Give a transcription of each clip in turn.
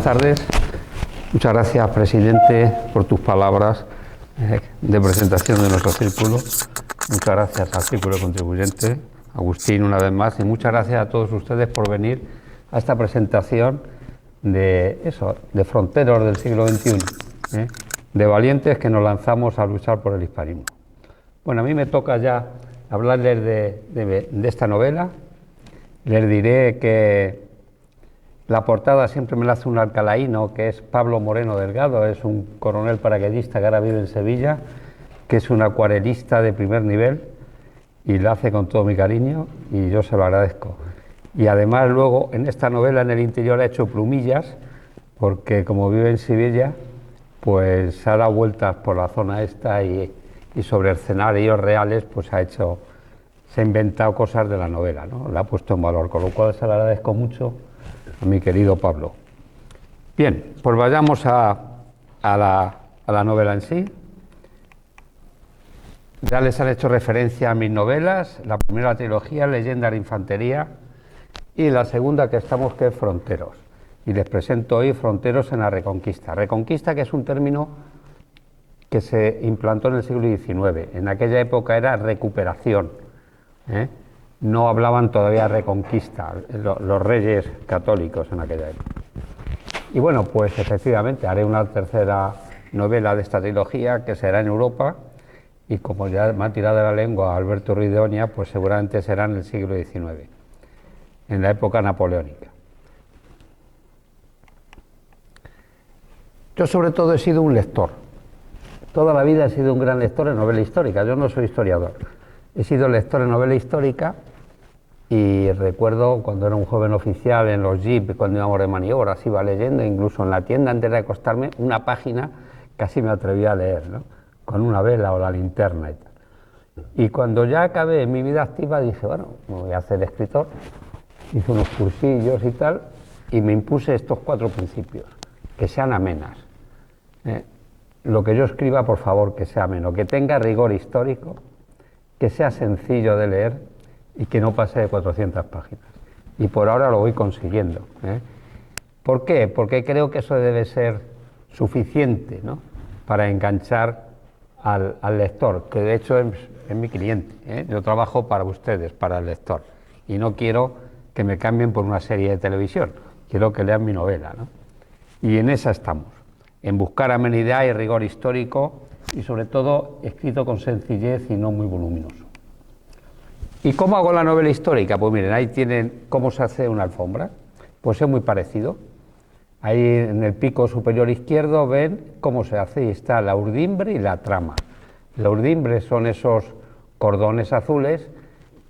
buenas tardes. Muchas gracias, presidente, por tus palabras de presentación de nuestro círculo. Muchas gracias al Círculo de Contribuyentes, Agustín, una vez más, y muchas gracias a todos ustedes por venir a esta presentación de fronteros del siglo XXI, de valientes que nos lanzamos a luchar por el hispanismo. Bueno, a mí me toca ya hablarles de esta novela. Les diré que la portada siempre me la hace un alcalaíno, que es Pablo Moreno Delgado, es un coronel paracaidista que ahora vive en Sevilla, que es un acuarelista de primer nivel y lo hace con todo mi cariño y yo se lo agradezco. Y además luego en esta novela en el interior ha hecho plumillas, porque como vive en Sevilla, pues ha dado vueltas por la zona esta y sobre escenarios reales, pues se ha inventado cosas de la novela, ¿no? La ha puesto en valor, con lo cual se lo agradezco mucho a mi querido Pablo. Bien, pues vayamos a la novela en sí. Ya les han hecho referencia a mis novelas, la primera trilogía, Leyendas de Infantería, y la segunda que estamos, que es Fronteros. Y les presento hoy Fronteros en la Reconquista. Reconquista, que es un término que se implantó en el siglo XIX. En aquella época era recuperación, no hablaban todavía reconquista, los reyes católicos en aquella época. Y bueno, pues efectivamente haré una tercera novela de esta trilogía que será en Europa, y como ya me ha tirado de la lengua Alberto Ruiz de Oña, pues seguramente será en el siglo XIX, en la época napoleónica. Yo sobre todo he sido un lector. Toda la vida he sido un gran lector de novela histórica. Yo no soy historiador. He sido lector de novela histórica y recuerdo cuando era un joven oficial en los jeeps, cuando íbamos de maniobras, iba leyendo, incluso en la tienda antes de acostarme, una página casi me atrevía a leer, ¿no? Con una vela o la linterna y tal. Y cuando ya acabé mi vida activa dije, bueno, me voy a hacer escritor. Hice unos cursillos y tal y me impuse estos 4 principios, que sean amenas. Lo que yo escriba, por favor, que sea ameno, que tenga rigor histórico, que sea sencillo de leer y que no pase de 400 páginas. Y por ahora lo voy consiguiendo. ¿Por qué? Porque creo que eso debe ser suficiente, ¿no?, para enganchar al lector, que de hecho es mi cliente. Yo trabajo para ustedes, para el lector, y no quiero que me cambien por una serie de televisión, quiero que lean mi novela, ¿no? Y en esa estamos, en buscar amenidad y rigor histórico, y sobre todo escrito con sencillez y no muy voluminoso. ¿Y cómo hago la novela histórica? Pues miren, ahí tienen cómo se hace una alfombra. Pues es muy parecido. Ahí en el pico superior izquierdo ven cómo se hace, y está la urdimbre y la trama. La urdimbre son esos cordones azules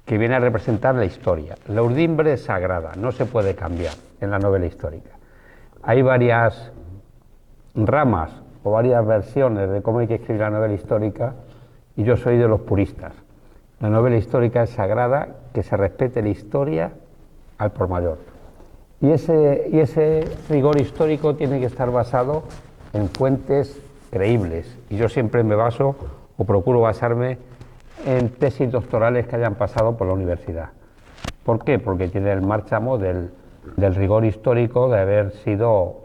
que vienen a representar la historia. La urdimbre es sagrada, no se puede cambiar en la novela histórica. Hay varias ramas o varias versiones de cómo hay que escribir la novela histórica, y yo soy de los puristas. La novela histórica es sagrada, que se respete la historia al por mayor. Y ese rigor histórico tiene que estar basado en fuentes creíbles. Y yo siempre me baso, o procuro basarme, en tesis doctorales que hayan pasado por la universidad. ¿Por qué? Porque tiene el márchamo del rigor histórico de haber sido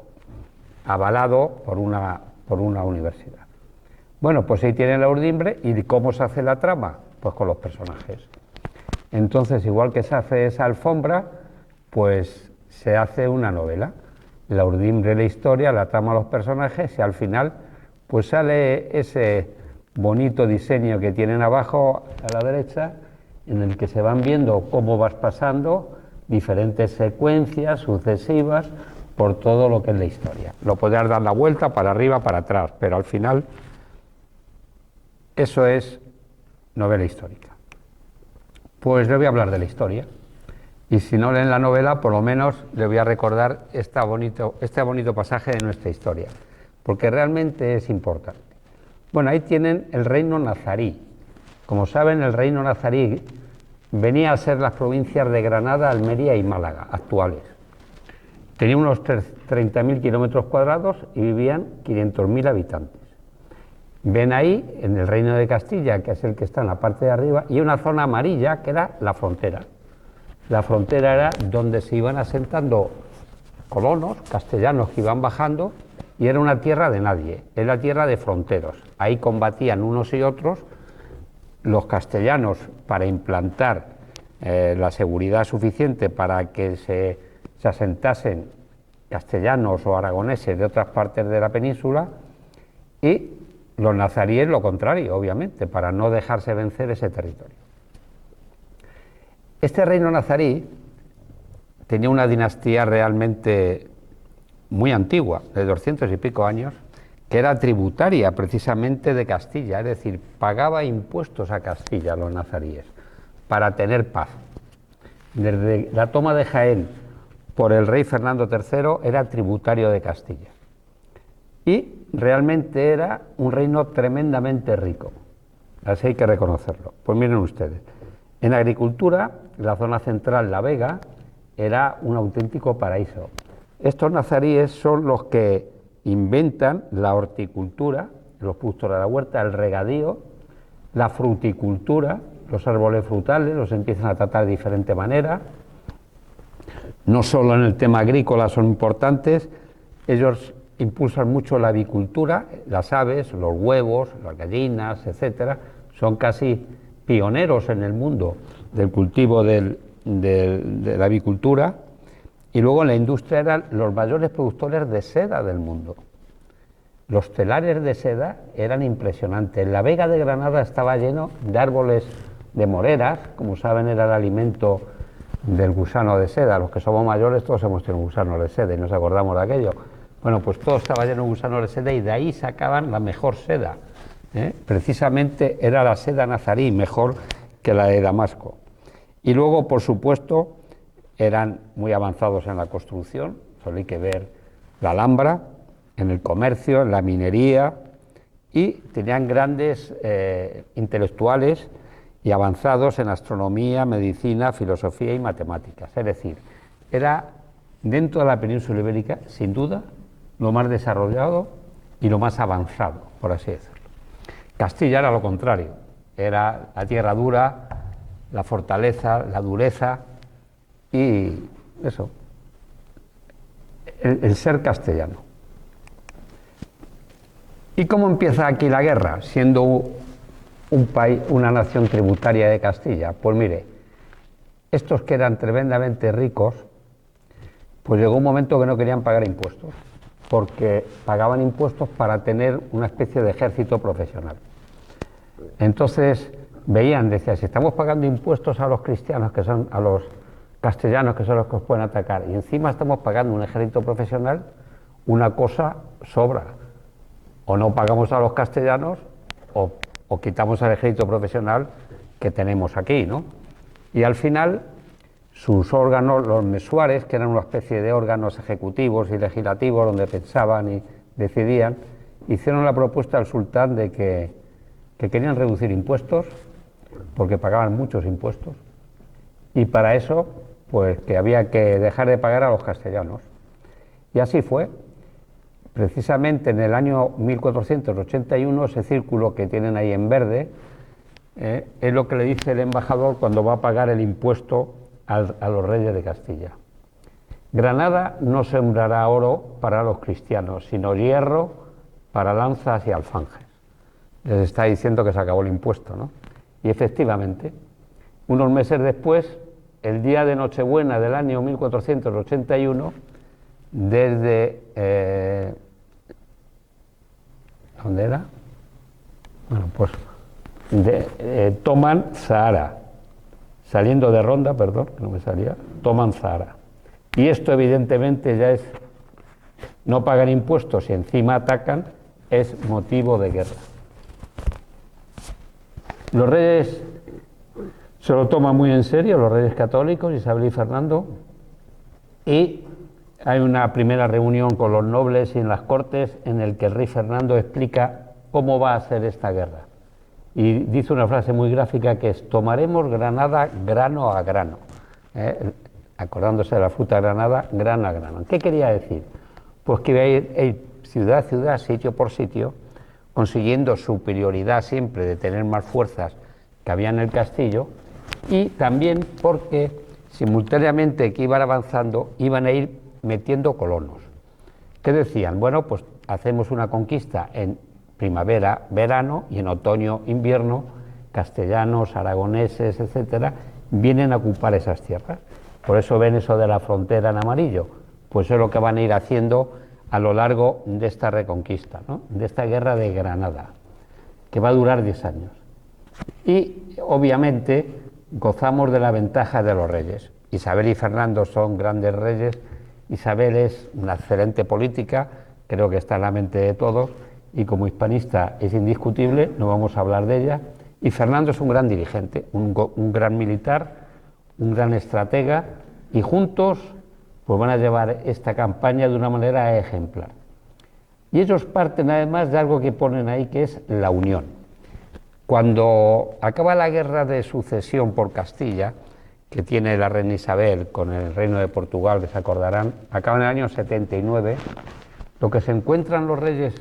avalado por una universidad. Bueno, pues ahí tienen la urdimbre. ¿Y cómo se hace la trama? Pues con los personajes. Entonces, igual que se hace esa alfombra, pues se hace una novela. La urdimbre, la historia, la trama, los personajes, y al final pues sale ese bonito diseño que tienen abajo a la derecha, en el que se van viendo cómo vas pasando diferentes secuencias sucesivas por todo lo que es la historia. Lo podrás dar la vuelta para arriba, para atrás, pero al final eso es novela histórica. Pues le voy a hablar de la historia, y si no leen la novela, por lo menos le voy a recordar este bonito pasaje de nuestra historia, porque realmente es importante. Bueno, ahí tienen el reino nazarí. Como saben, el reino nazarí venía a ser las provincias de Granada, Almería y Málaga actuales. Tenía unos 30.000 kilómetros cuadrados y vivían 500.000 habitantes. Ven ahí, en el reino de Castilla, que es el que está en la parte de arriba, y una zona amarilla que era la frontera. La frontera era donde se iban asentando colonos castellanos que iban bajando, y era una tierra de nadie, era tierra de fronteros. Ahí combatían unos y otros, los castellanos para implantar la seguridad suficiente para que se asentasen castellanos o aragoneses de otras partes de la península, y los nazaríes lo contrario, obviamente, para no dejarse vencer ese territorio. Este reino nazarí tenía una dinastía realmente muy antigua, de 200 y pico años, que era tributaria precisamente de Castilla, es decir, pagaba impuestos a Castilla los nazaríes para tener paz. Desde la toma de Jaén por el rey Fernando III era tributario de Castilla. Y realmente era un reino tremendamente rico, así hay que reconocerlo. Pues miren ustedes, en agricultura, la zona central, La Vega, era un auténtico paraíso. Estos nazaríes son los que inventan la horticultura, los productos de la huerta, el regadío, la fruticultura, los árboles frutales los empiezan a tratar de diferente manera. No solo en el tema agrícola son importantes, ellos impulsan mucho la avicultura, las aves, los huevos, las gallinas, etcétera, son casi pioneros en el mundo del cultivo de la avicultura. Y luego en la industria eran los mayores productores de seda del mundo. Los telares de seda eran impresionantes. La Vega de Granada estaba lleno de árboles de moreras, como saben era el alimento del gusano de seda. Los que somos mayores todos hemos tenido gusanos de seda y nos acordamos de aquello. Bueno, pues todo estaba lleno de gusanos de seda y de ahí sacaban la mejor seda. Precisamente era la seda nazarí, mejor que la de Damasco. Y luego, por supuesto, eran muy avanzados en la construcción, solo hay que ver la Alhambra, en el comercio, en la minería, y tenían grandes intelectuales y avanzados en astronomía, medicina, filosofía y matemáticas. Es decir, era dentro de la península ibérica, sin duda, lo más desarrollado y lo más avanzado, por así decirlo. Castilla era lo contrario, era la tierra dura, la fortaleza, la dureza y eso, el ser castellano. ¿Y cómo empieza aquí la guerra, siendo un país, una nación tributaria de Castilla? Pues mire, estos que eran tremendamente ricos, pues llegó un momento que no querían pagar impuestos, porque pagaban impuestos para tener una especie de ejército profesional. Entonces veían, decían, si estamos pagando impuestos a los cristianos, que son a los castellanos, que son los que os pueden atacar, y encima estamos pagando un ejército profesional, una cosa sobra. O no pagamos a los castellanos, o quitamos al ejército profesional que tenemos aquí, ¿no? Y al final, sus órganos, los mesuares, que eran una especie de órganos ejecutivos y legislativos donde pensaban y decidían, hicieron la propuesta al sultán de que querían reducir impuestos, porque pagaban muchos impuestos, y para eso, pues que había que dejar de pagar a los castellanos. Y así fue. Precisamente en el año 1481, ese círculo que tienen ahí en verde, es lo que le dice el embajador cuando va a pagar el impuesto a los reyes de Castilla. Granada no sembrará oro para los cristianos, sino hierro para lanzas y alfanjes. Les está diciendo que se acabó el impuesto, ¿no? Y efectivamente, unos meses después, el día de Nochebuena del año 1481, desde... ¿dónde era? Bueno, pues toman Zahara, saliendo de Ronda, perdón, que no me salía, toman Zahara. Y esto evidentemente ya es, no pagan impuestos y encima atacan, es motivo de guerra. Los reyes se lo toman muy en serio, los reyes católicos, Isabel y Fernando, y hay una primera reunión con los nobles y en las cortes en el que el rey Fernando explica cómo va a ser esta guerra. Y dice una frase muy gráfica que es: tomaremos Granada grano a grano. Acordándose de la fruta granada, grano a grano. ¿Qué quería decir? Pues que iba a ir ciudad a ciudad, sitio por sitio, consiguiendo superioridad siempre de tener más fuerzas que había en el castillo, y también porque simultáneamente que iban avanzando, iban a ir metiendo colonos. ¿Qué decían? Bueno, pues hacemos una conquista en primavera, verano, y en otoño, invierno, castellanos, aragoneses, etcétera, vienen a ocupar esas tierras. Por eso ven eso de la frontera en amarillo. Pues eso es lo que van a ir haciendo a lo largo de esta reconquista, ¿no? De esta guerra de Granada, que va a durar 10 años. Y obviamente gozamos de la ventaja de los reyes. Isabel y Fernando son grandes reyes. Isabel es una excelente política, creo que está en la mente de todos, y como hispanista es indiscutible, no vamos a hablar de ella. Y Fernando es un gran dirigente, un gran militar, un gran estratega, y juntos pues van a llevar esta campaña de una manera ejemplar. Y ellos parten además de algo que ponen ahí, que es la unión. Cuando acaba la guerra de sucesión por Castilla, que tiene la reina Isabel con el reino de Portugal, que se acordarán, acaba en el año 79, lo que se encuentran los reyes,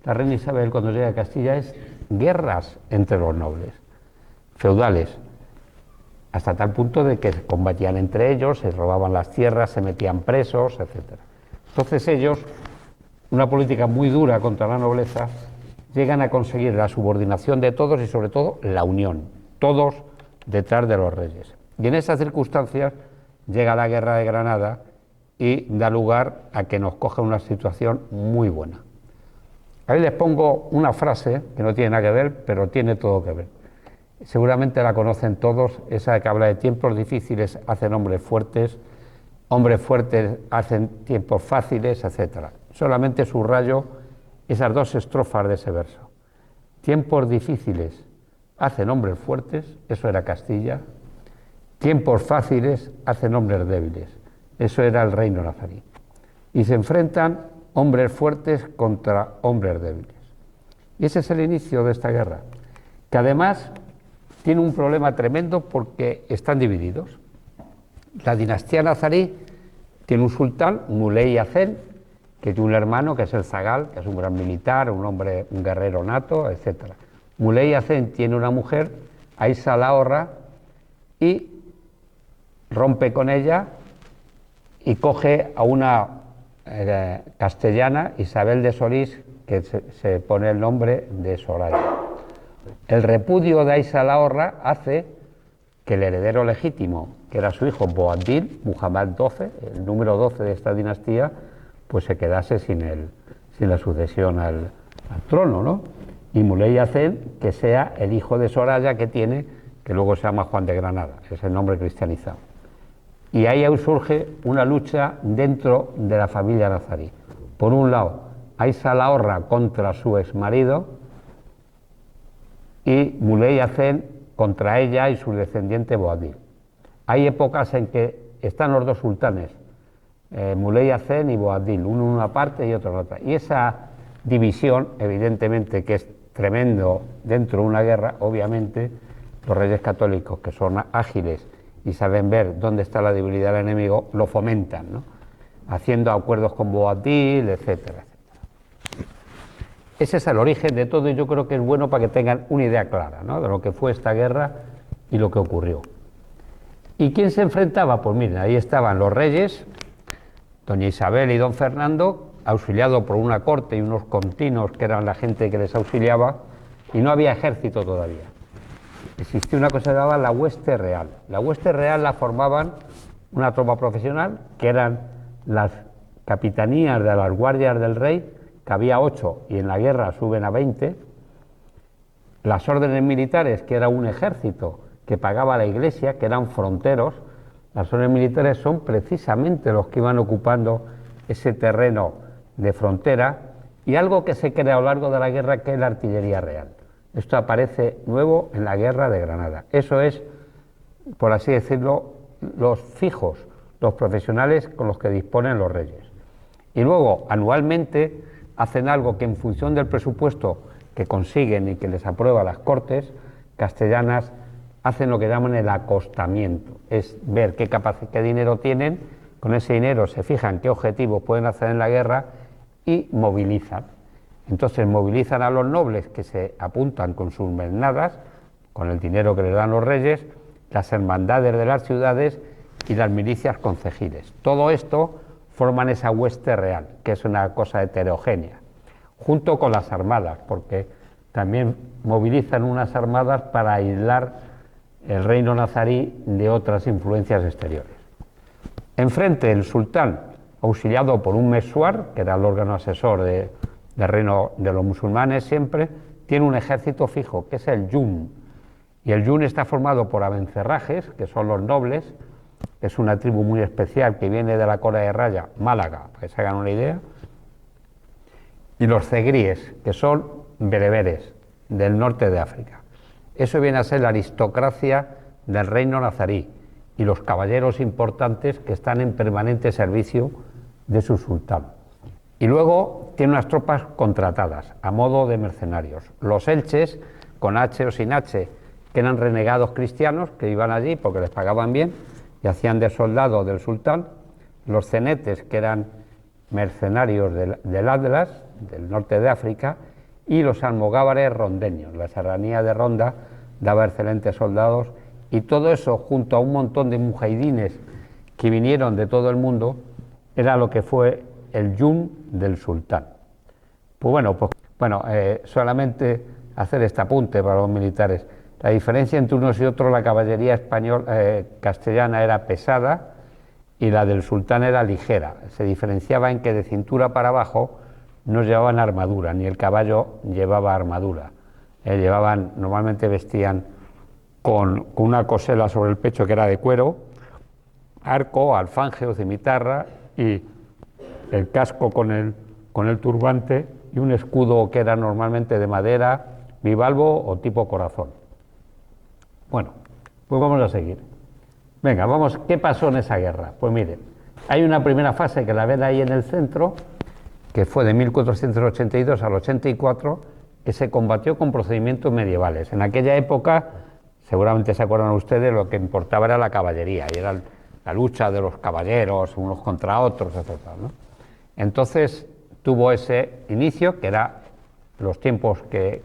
la reina Isabel cuando llega a Castilla, es guerras entre los nobles, feudales, hasta tal punto de que se combatían entre ellos, se robaban las tierras, se metían presos, etc. Entonces ellos, una política muy dura contra la nobleza, llegan a conseguir la subordinación de todos y sobre todo la unión, todos detrás de los reyes. Y en esas circunstancias llega la guerra de Granada y da lugar a que nos coja una situación muy buena. Ahí les pongo una frase que no tiene nada que ver, pero tiene todo que ver. Seguramente la conocen todos, esa que habla de tiempos difíciles hacen hombres fuertes hacen tiempos fáciles, etc. Solamente subrayo esas dos estrofas de ese verso. Tiempos difíciles hacen hombres fuertes, eso era Castilla. Tiempos fáciles hacen hombres débiles, eso era el reino nazarí. Y se enfrentan hombres fuertes contra hombres débiles. Y ese es el inicio de esta guerra, que además tiene un problema tremendo porque están divididos. La dinastía nazarí tiene un sultán, Muley Hacén, que tiene un hermano que es el Zagal, que es un gran militar, un guerrero nato, etc. Muley Hacén tiene una mujer, Aisa Lahorra, y rompe con ella y coge a una castellana, Isabel de Solís, que se pone el nombre de Soraya. El repudio de Aisa Lahorra hace que el heredero legítimo, que era su hijo Boabdil, Muhammad XII, el número 12 de esta dinastía, pues se quedase sin la sucesión al trono, ¿no? Y Muley Hacén, que sea el hijo de Soraya que tiene, que luego se llama Juan de Granada, es el nombre cristianizado. Y ahí surge una lucha dentro de la familia nazarí. Por un lado, Aisa Lahorra contra su exmarido y Muley Hacén contra ella y su descendiente Boabdil. Hay épocas en que están los dos sultanes, Muley Hacén y Boabdil, uno en una parte y otro en otra. Y esa división, evidentemente, que es tremendo dentro de una guerra, obviamente, los reyes católicos, que son ágiles y saben ver dónde está la debilidad del enemigo, lo fomentan, ¿no? Haciendo acuerdos con Boabdil, etcétera, etcétera. Ese es el origen de todo y yo creo que es bueno para que tengan una idea clara, ¿no?, de lo que fue esta guerra y lo que ocurrió. ¿Y quién se enfrentaba? Pues miren, ahí estaban los reyes, doña Isabel y don Fernando, auxiliados por una corte y unos contínuos que eran la gente que les auxiliaba, y no había ejército todavía. Existía una cosa que se llamaba la hueste real. La hueste real la formaban una tropa profesional, que eran las capitanías de las guardias del rey, que había 8 y en la guerra suben a 20, las órdenes militares, que era un ejército que pagaba la iglesia, que eran fronteros. Las órdenes militares son precisamente los que iban ocupando ese terreno de frontera, y algo que se crea a lo largo de la guerra, que es la artillería real. Esto aparece nuevo en la guerra de Granada. Eso es, por así decirlo, los fijos, los profesionales con los que disponen los reyes. Y luego, anualmente, hacen algo que en función del presupuesto que consiguen y que les aprueba las cortes castellanas, hacen lo que llaman el acostamiento, es ver qué dinero tienen, con ese dinero se fijan qué objetivos pueden hacer en la guerra y movilizan. Entonces movilizan a los nobles que se apuntan con sus mernadas, con el dinero que les dan los reyes, las hermandades de las ciudades y las milicias concejiles. Todo esto forman esa hueste real, que es una cosa heterogénea, junto con las armadas, porque también movilizan unas armadas para aislar el reino nazarí de otras influencias exteriores. Enfrente, el sultán, auxiliado por un messuar, que era el órgano asesor del reino de los musulmanes siempre, tiene un ejército fijo, que es el yun. Y el yun está formado por abencerrajes, que son los nobles, es una tribu muy especial que viene de la Cora de Raya, Málaga, para que se hagan una idea, y los zegríes, que son bereberes, del norte de África. Eso viene a ser la aristocracia del reino nazarí y los caballeros importantes que están en permanente servicio de su sultán. Y luego tiene unas tropas contratadas, a modo de mercenarios. Los elches, con H o sin H, que eran renegados cristianos, que iban allí porque les pagaban bien y hacían de soldado del sultán. Los cenetes, que eran mercenarios del Atlas, del norte de África, y los almogávares rondeños. La serranía de Ronda daba excelentes soldados, y todo eso, junto a un montón de mujahidines que vinieron de todo el mundo, era lo que fue el yun del sultán. Solamente hacer este apunte para los militares. La diferencia entre unos y otros, la caballería castellana era pesada y la del sultán era ligera. Se diferenciaba en que de cintura para abajo no llevaban armadura, ni el caballo llevaba armadura. Normalmente vestían con una cosela sobre el pecho que era de cuero, arco, alfanje o cimitarra, y el casco con el turbante, y un escudo que era normalmente de madera, bivalvo o tipo corazón. Bueno, pues vamos a seguir. Venga, vamos, ¿qué pasó en esa guerra? Pues miren, hay una primera fase que la ven ahí en el centro, que fue de 1482 al 84, que se combatió con procedimientos medievales. En aquella época, seguramente se acuerdan ustedes, lo que importaba era la caballería, y era la lucha de los caballeros unos contra otros, etc., ¿no? Entonces tuvo ese inicio, que era los tiempos que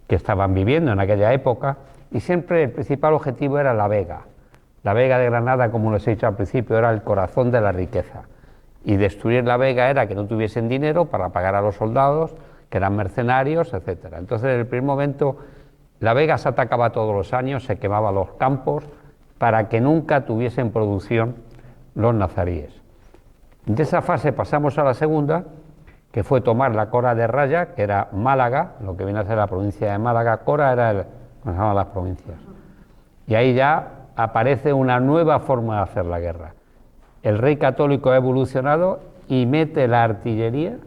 estaban viviendo en aquella época, y siempre el principal objetivo era la Vega. La Vega de Granada, como les he dicho al principio, era el corazón de la riqueza, y destruir la Vega era que no tuviesen dinero para pagar a los soldados, que eran mercenarios, etc. Entonces, en el primer momento, la Vega se atacaba todos los años, se quemaba los campos para que nunca tuviesen producción los nazaríes. De esa fase pasamos a la segunda, que fue tomar la Cora de Raya, que era Málaga, lo que viene a ser la provincia de Málaga. Cora era como se llamaban las provincias. Y ahí ya aparece una nueva forma de hacer la guerra. El rey católico ha evolucionado y mete la artillería,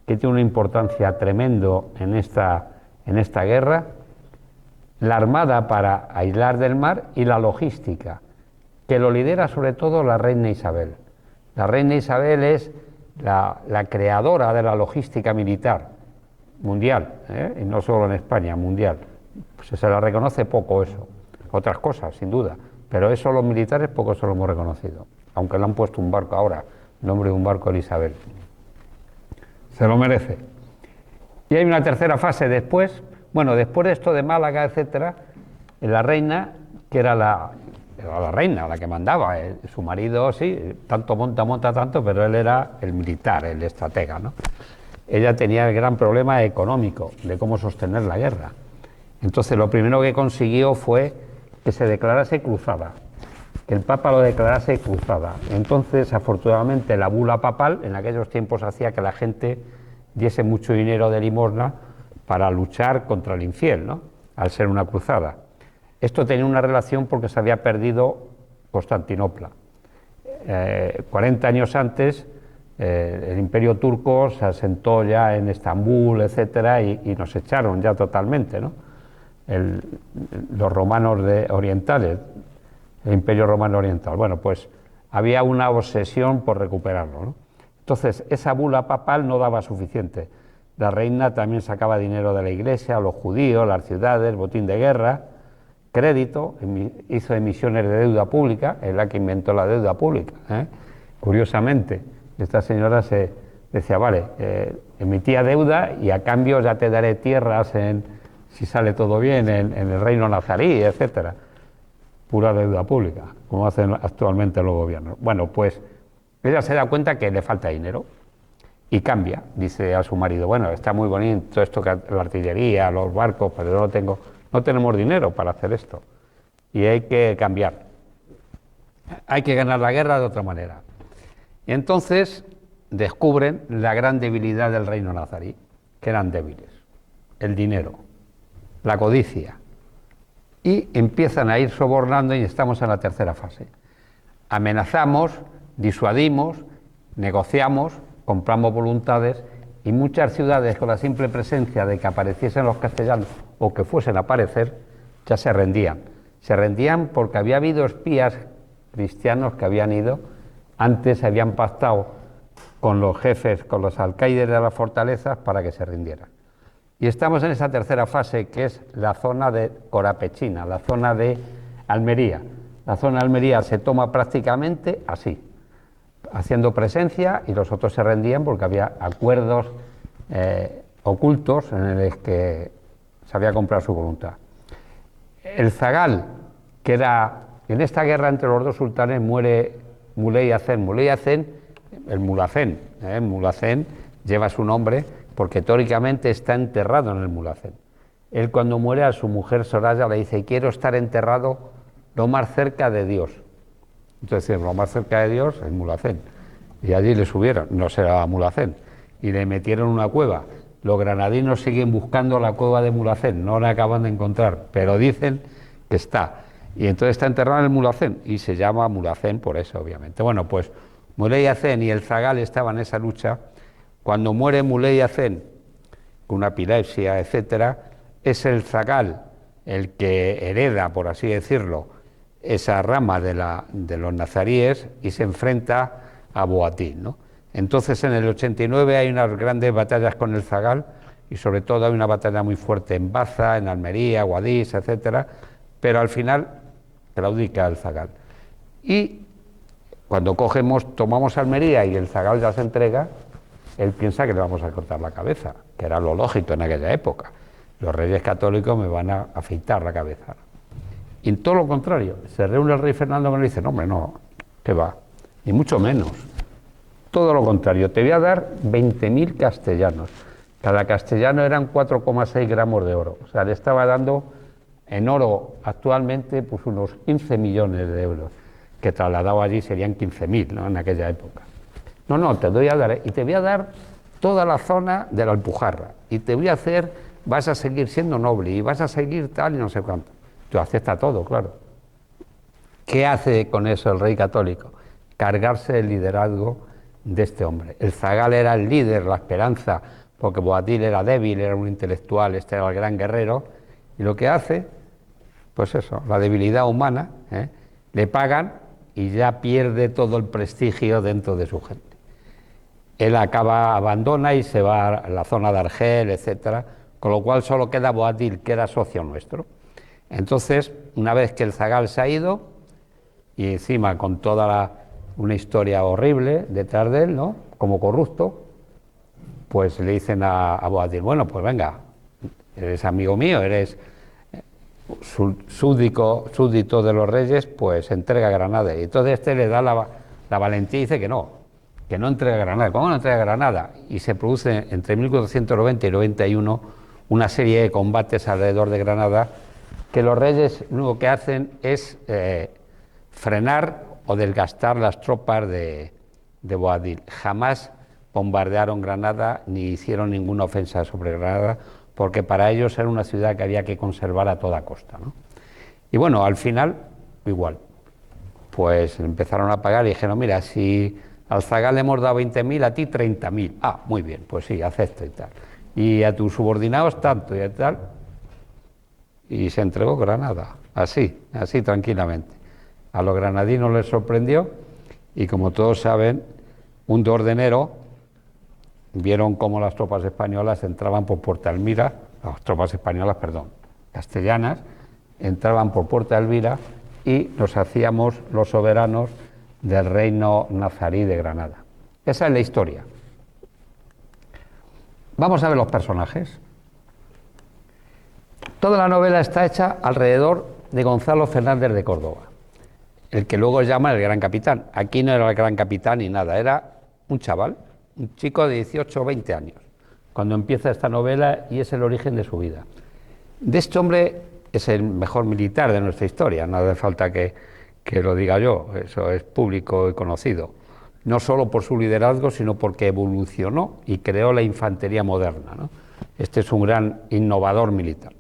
que tiene una importancia tremendo en esta guerra, la armada para aislar del mar y la logística, que lo lidera sobre todo la reina Isabel. La reina Isabel es la creadora de la logística militar mundial, y no solo en España, mundial. Pues se la reconoce poco eso, otras cosas sin duda, pero eso los militares poco se lo hemos reconocido, aunque le han puesto un barco ahora, el nombre de un barco de Isabel. Se lo merece. Y hay una tercera fase después. Bueno, después de esto de Málaga, etcétera, la reina, que era la reina, la que mandaba, su marido sí, tanto monta tanto, pero él era el militar, el estratega, ¿no? Ella tenía el gran problema económico de cómo sostener la guerra. Entonces lo primero que consiguió fue que se declarase cruzada, que el Papa lo declarase cruzada. Entonces, afortunadamente, la bula papal en aquellos tiempos hacía que la gente diese mucho dinero de limosna para luchar contra el infiel, ¿no?, al ser una cruzada. Esto tenía una relación porque se había perdido Constantinopla. 40 años antes, el Imperio Turco se asentó ya en Estambul, etcétera, y nos echaron ya totalmente, ¿no?, los romanos orientales, el Imperio Romano Oriental. Bueno, pues había una obsesión por recuperarlo, ¿no? Entonces, esa bula papal no daba suficiente. La reina también sacaba dinero de la iglesia, a los judíos, las ciudades, botín de guerra, crédito, hizo emisiones de deuda pública, es la que inventó la deuda pública, ¿eh? Curiosamente, esta señora decía, vale, emitía deuda y a cambio ya te daré tierras, si sale todo bien, en el reino nazarí, etcétera. Pura deuda pública, como hacen actualmente los gobiernos. Bueno, pues Ella se da cuenta que le falta dinero y cambia. Dice a su marido, bueno, está muy bonito esto, que la artillería, los barcos, pero no tenemos dinero para hacer esto. Y hay que cambiar. Hay que ganar la guerra de otra manera. Y entonces descubren la gran debilidad del reino nazarí, que eran débiles. El dinero, la codicia. Y empiezan a ir sobornando y estamos en la tercera fase. Amenazamos, disuadimos, negociamos, compramos voluntades y muchas ciudades con la simple presencia de que apareciesen los castellanos o que fuesen a aparecer, ya se rendían. Se rendían porque había habido espías cristianos que habían ido, antes habían pactado con los jefes, con los alcaides de las fortalezas para que se rindieran. Y estamos en esa tercera fase, que es la zona de Corapechina, la zona de Almería. La zona de Almería se toma prácticamente así, haciendo presencia, y los otros se rendían porque había acuerdos ocultos en los que se había comprado su voluntad. El zagal, que era, en esta guerra entre los dos sultanes muere Muley Hacén. Muley Hacén, el Mulhacén, Mulhacén lleva su nombre porque teóricamente está enterrado en el Mulhacén. Él, cuando muere, a su mujer Soraya le dice, quiero estar enterrado lo más cerca de Dios. Entonces, lo más cerca de Dios es Mulhacén. Y allí le subieron, no será Mulhacén, y le metieron en una cueva. Los granadinos siguen buscando la cueva de Mulhacén, no la acaban de encontrar, pero dicen que está. Y entonces está enterrado en el Mulhacén, y se llama Mulhacén por eso, obviamente. Bueno, pues Muley Hacén y el zagal estaban en esa lucha. Cuando muere Muley Hacén, con una epilepsia, etcétera, es el zagal el que hereda, por así decirlo, esa rama de los nazaríes y se enfrenta a Boabdil, ¿no? Entonces, en el 89 hay unas grandes batallas con el zagal y sobre todo hay una batalla muy fuerte en Baza, en Almería, Guadix, etcétera, pero al final claudica el zagal. Y cuando tomamos Almería y el zagal ya se entrega, él piensa que le vamos a cortar la cabeza, que era lo lógico en aquella época. Los reyes católicos me van a afeitar la cabeza. Y todo lo contrario, se reúne el rey Fernando y le dice, no, hombre, no, ¿qué va? Ni mucho menos. Todo lo contrario, te voy a dar 20.000 castellanos. Cada castellano eran 4,6 gramos de oro. O sea, le estaba dando en oro actualmente pues unos 15 millones de euros, que trasladado allí serían 15.000, ¿no?, en aquella época. No, te doy a dar, y te voy a dar toda la zona de la Alpujarra, y te voy a hacer, vas a seguir siendo noble, y vas a seguir tal y no sé cuánto. Tú acepta todo, claro. ¿Qué hace con eso el rey católico? Cargarse el liderazgo de este hombre. El zagal era el líder, la esperanza, porque Boabdil era débil, era un intelectual, este era el gran guerrero, y lo que hace, pues eso, la debilidad humana, le pagan y ya pierde todo el prestigio dentro de su gente. Él abandona y se va a la zona de Argel, etcétera, con lo cual solo queda Boabdil, que era socio nuestro. Entonces, una vez que el zagal se ha ido, y encima con toda una historia horrible detrás de él, ¿no?, como corrupto, pues le dicen a Boabdil, bueno, pues venga, eres amigo mío, eres súbdito de los reyes, pues entrega Granada. Y entonces este le da la valentía y dice que no entrega Granada. ¿Cómo no entrega Granada? Y se produce entre 1490 y 91 una serie de combates alrededor de Granada, que los reyes lo único que hacen es frenar o desgastar las tropas de Boabdil. Jamás bombardearon Granada ni hicieron ninguna ofensa sobre Granada, porque para ellos era una ciudad que había que conservar a toda costa, ¿no? Y bueno, al final, igual, pues empezaron a pagar y dijeron, mira, si al zagal le hemos dado 20.000, a ti 30.000. Ah, muy bien, pues sí, acepto y tal. Y a tus subordinados tanto y tal. Y se entregó Granada, así tranquilamente. A los granadinos les sorprendió y, como todos saben, un 2 de enero vieron cómo las tropas españolas entraban por Puerta Elvira, castellanas, entraban por Puerta Elvira y nos hacíamos los soberanos del reino nazarí de Granada. Esa es la historia. Vamos a ver los personajes. Toda la novela está hecha alrededor de Gonzalo Fernández de Córdoba. el que luego llama el gran capitán. Aquí no era el gran capitán ni nada, era un chaval, un chico de 18 o 20 años, cuando empieza esta novela y es el origen de su vida. De este hombre es el mejor militar de nuestra historia, no hace falta que lo diga yo, eso es público y conocido, no solo por su liderazgo, sino porque evolucionó y creó la infantería moderna, ¿no? Este es un gran innovador militar.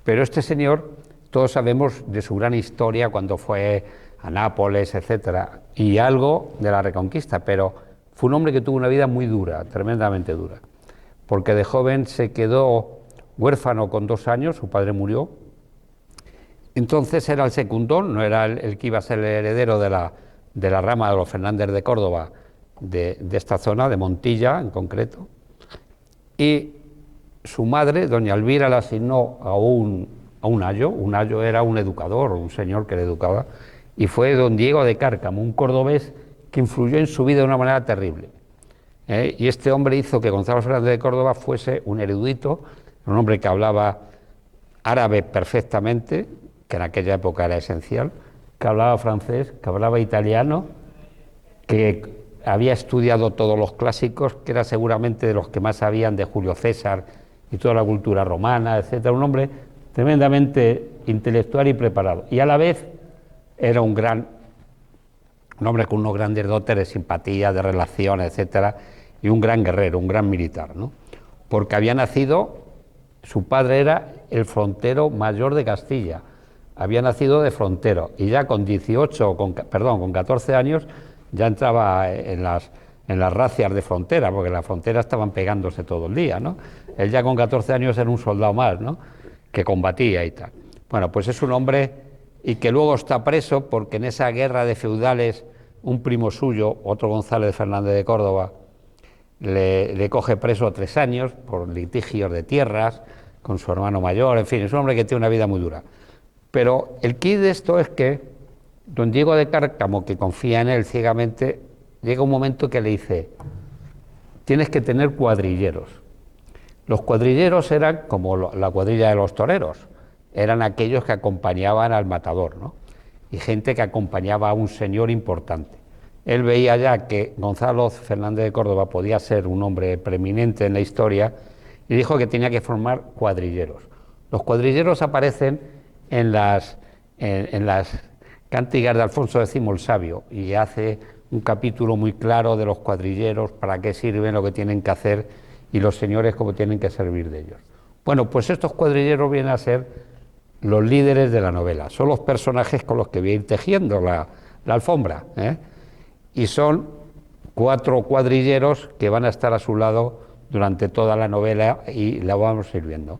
Pero este señor, todos sabemos de su gran historia cuando fue a Nápoles, etcétera, y algo de la Reconquista, pero fue un hombre que tuvo una vida muy dura, tremendamente dura, porque de joven se quedó huérfano con 2 años, su padre murió, entonces era el secundón, no era el que iba a ser el heredero de la rama de los Fernández de Córdoba, de esta zona, de Montilla en concreto, y su madre, doña Elvira, le asignó a un ayo. Un ayo era un educador, un señor que le educaba, y fue don Diego de Cárcamo, un cordobés que influyó en su vida de una manera terrible. Y este hombre hizo que Gonzalo Fernández de Córdoba fuese un erudito, un hombre que hablaba árabe perfectamente, que en aquella época era esencial, que hablaba francés, que hablaba italiano, que había estudiado todos los clásicos, que era seguramente de los que más sabían de Julio César y toda la cultura romana, etcétera. Un hombre tremendamente intelectual y preparado. Y a la vez era un hombre con unos grandes dotes de simpatía, de relación, etcétera, y un gran guerrero, un gran militar, ¿no? Porque había nacido, su padre era el frontero mayor de Castilla, había nacido de frontero, y ya con 14 años, ya entraba en las racias de frontera, porque en la frontera estaban pegándose todo el día, ¿no? Él ya con 14 años era un soldado más, ¿no?, que combatía y tal. Bueno, pues es un hombre, y que luego está preso, porque en esa guerra de feudales, un primo suyo, otro González Fernández de Córdoba, le coge preso 3 años por litigios de tierras con su hermano mayor, en fin, es un hombre que tiene una vida muy dura. Pero el quid de esto es que don Diego de Cárcamo, que confía en él ciegamente, llega un momento que le dice: tienes que tener cuadrilleros. Los cuadrilleros eran como la cuadrilla de los toreros, eran aquellos que acompañaban al matador, ¿no?, y gente que acompañaba a un señor importante. Él veía ya que Gonzalo Fernández de Córdoba podía ser un hombre preeminente en la historia y dijo que tenía que formar cuadrilleros. Los cuadrilleros aparecen en las cántigas de Alfonso X el Sabio, y hace un capítulo muy claro de los cuadrilleros, para qué sirven, lo que tienen que hacer, y los señores cómo tienen que servir de ellos. Bueno, pues estos cuadrilleros vienen a ser los líderes de la novela, son los personajes con los que voy a ir tejiendo la alfombra, y son 4 cuadrilleros que van a estar a su lado durante toda la novela y la vamos a ir viendo.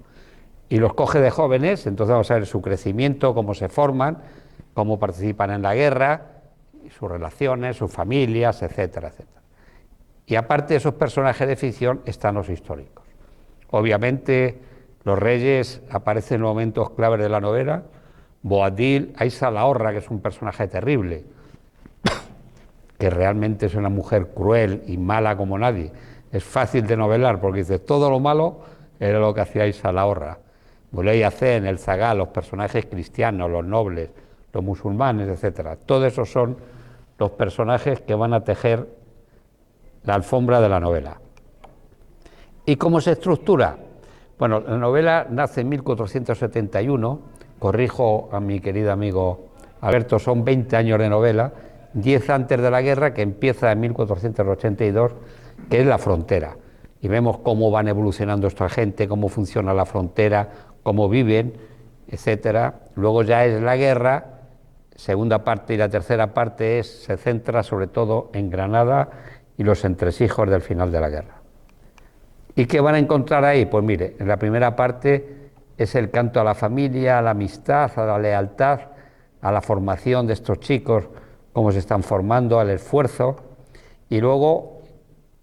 Y los coge de jóvenes, entonces vamos a ver su crecimiento, cómo se forman, cómo participan en la guerra, sus relaciones, sus familias, etcétera, etcétera. Y aparte de esos personajes de ficción están los históricos. Obviamente los reyes aparecen en momentos claves de la novela. Boabdil, Aísa Lahorra, que es un personaje terrible, que realmente es una mujer cruel y mala como nadie. Es fácil de novelar porque dice todo lo malo era lo que hacía Aísa Lahorra. Muley Hacén, el Zagal, los personajes cristianos, los nobles, los musulmanes, etcétera. Todos esos son los personajes que van a tejer la alfombra de la novela. ¿Y cómo se estructura? Bueno, la novela nace en 1471, corrijo a mi querido amigo Alberto, son 20 años de novela, 10 antes de la guerra, que empieza en 1482, que es la frontera. Y vemos cómo van evolucionando esta gente, cómo funciona la frontera, cómo viven, etcétera. Luego ya es la guerra, segunda parte, y la tercera parte se centra sobre todo en Granada y los entresijos del final de la guerra. ¿Y qué van a encontrar ahí? Pues mire, en la primera parte es el canto a la familia, a la amistad, a la lealtad, a la formación de estos chicos, cómo se están formando, al esfuerzo, y luego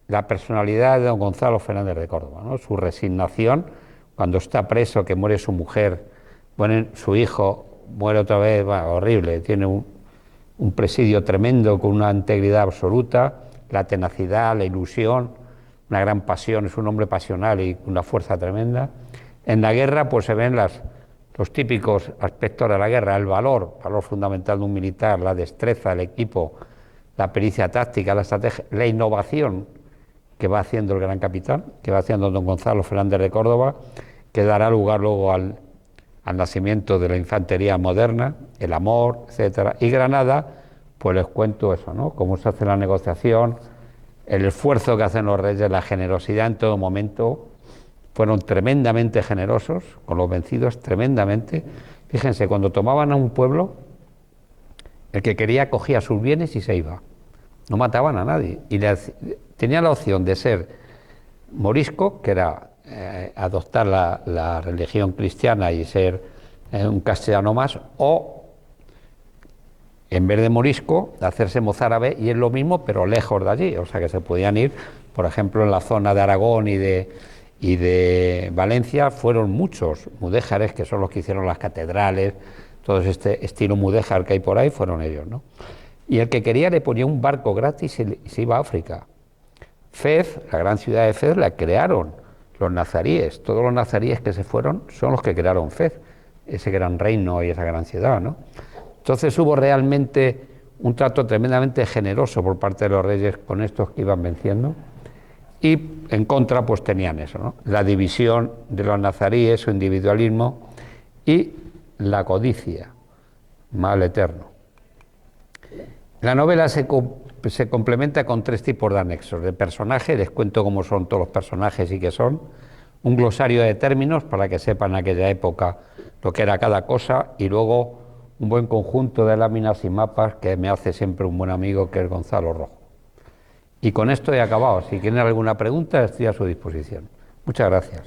la personalidad de don Gonzalo Fernández de Córdoba, ¿no?, su resignación cuando está preso, que muere su mujer, bueno, su hijo muere otra vez, bueno, horrible, tiene un presidio tremendo con una integridad absoluta, la tenacidad, la ilusión, una gran pasión, es un hombre pasional y una fuerza tremenda. En la guerra pues se ven los típicos aspectos de la guerra, el valor fundamental de un militar, la destreza, el equipo, la pericia táctica, la estrategia, la innovación que va haciendo el gran capitán, que va haciendo don Gonzalo Fernández de Córdoba, que dará lugar luego al nacimiento de la infantería moderna, el amor, etcétera. Y Granada, pues les cuento eso, ¿no? Cómo se hace la negociación, el esfuerzo que hacen los reyes, la generosidad en todo momento. Fueron tremendamente generosos con los vencidos, tremendamente. Fíjense, cuando tomaban a un pueblo, el que quería cogía sus bienes y se iba. No mataban a nadie. Y tenía la opción de ser morisco, que era adoptar la religión cristiana y ser un castellano más, o en vez de morisco, hacerse mozárabe, y es lo mismo, pero lejos de allí. O sea que se podían ir, por ejemplo, en la zona de Aragón y de Valencia, fueron muchos mudéjares, que son los que hicieron las catedrales, todo este estilo mudéjar que hay por ahí, fueron ellos, ¿no? Y el que quería le ponía un barco gratis y se iba a África. Fez, la gran ciudad de Fez, la crearon los nazaríes. Todos los nazaríes que se fueron son los que crearon Fez, ese gran reino y esa gran ciudad, ¿no? Entonces hubo realmente un trato tremendamente generoso por parte de los reyes con estos que iban venciendo, y en contra pues tenían eso, ¿no? La división de los nazaríes, su individualismo y la codicia, mal eterno. La novela se complementa con 3 tipos de anexos: de personaje, les cuento cómo son todos los personajes y qué son, un glosario de términos para que sepan en aquella época lo que era cada cosa, y luego un buen conjunto de láminas y mapas que me hace siempre un buen amigo, que es Gonzalo Rojo. Y con esto he acabado. Si tienen alguna pregunta, estoy a su disposición. Muchas gracias.